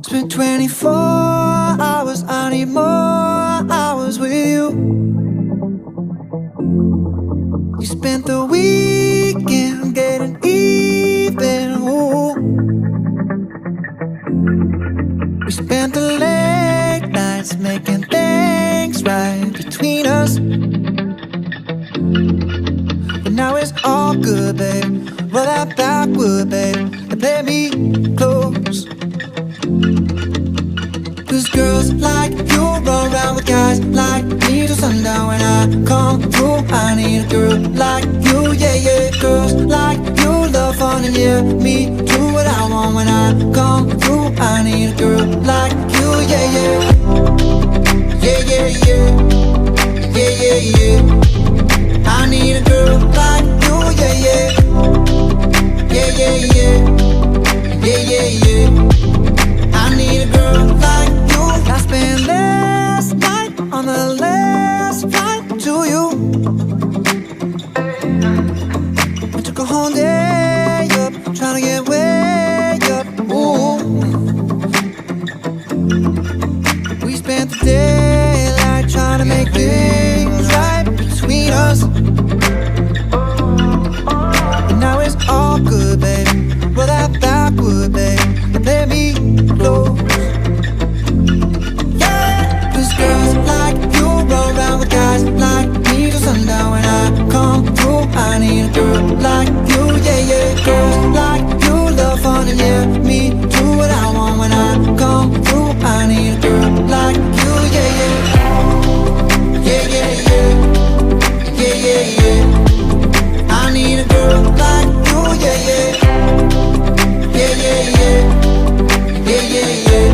Spent 24 hours, I need more hours with you. You spent the weekend getting even. Ooh. We spent the late nights making things right between us. But now it's all good, babe. Roll that backward, babe, and play me close. Cause girls like you run around with guys like me till sundown. When I come through, I need a girl like you, yeah, yeah. Girls like you love fun and yeah, me do what I want. When I come through, I need a girl like you, yeah, yeah. Yeah, yeah, yeah. Yeah, yeah, yeah. I need a girl like you, yeah, yeah. Yeah, yeah, yeah. Yeah, yeah, yeah. I need a girl like you. I spent last night on the last flight to you. I took a whole day up, trying to get way up. Ooh. We spent the daylight trying to make things right between us. And now it's all good, babe. Roll that backward, babe, and let me close. Yeah, cause girls like you run around with guys like me till sundown. When I come through, I need a girl like you, yeah, yeah. Girls like you love fun and yeah, me do what I want. When I come through, I need a girl like you, yeah, yeah. Yeah, yeah, yeah. Yeah, yeah, yeah. I need a girl like you, yeah, yeah. Yeah, yeah, yeah. Yeah, yeah, yeah.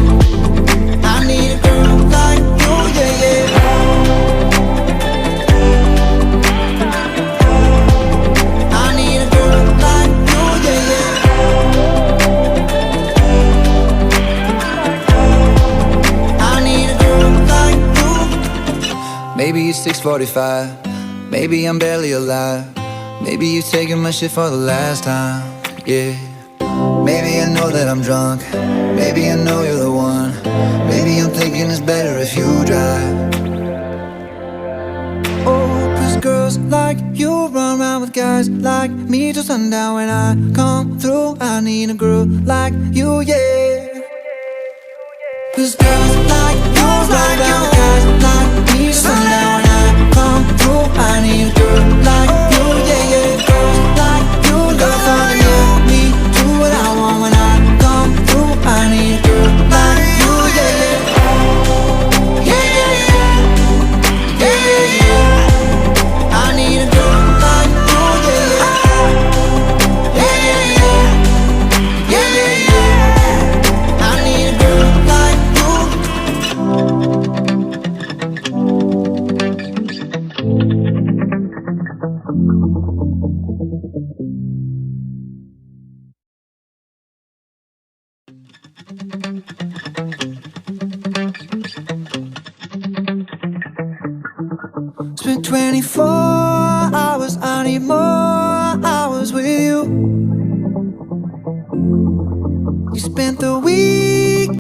I need a girl like you, yeah, yeah. I need a girl like you, yeah, yeah. I need a girl like you. Maybe it's 6:45. Maybe I'm barely alive. Maybe you're taking my shit for the last time, yeah. Maybe I know that I'm drunk. Maybe I know you're the one. Maybe I'm thinking it's better if you drive. Oh, cause girls like you run around with guys like me till sundown. When I come through, I need a girl like you, yeah. Cause girls like you run around with guys like me till sundown. When I come through, I need a girl like you, yeah, yeah. Girls like you love fun and yeah, me do what I want. When I come through, I need a girl like you, yeah, yeah. Yeah, yeah, yeah. Yeah, yeah, yeah. I need a girl like you, yeah, yeah. Yeah, yeah, yeah. Yeah, yeah, yeah. I need a girl like you. Spent 24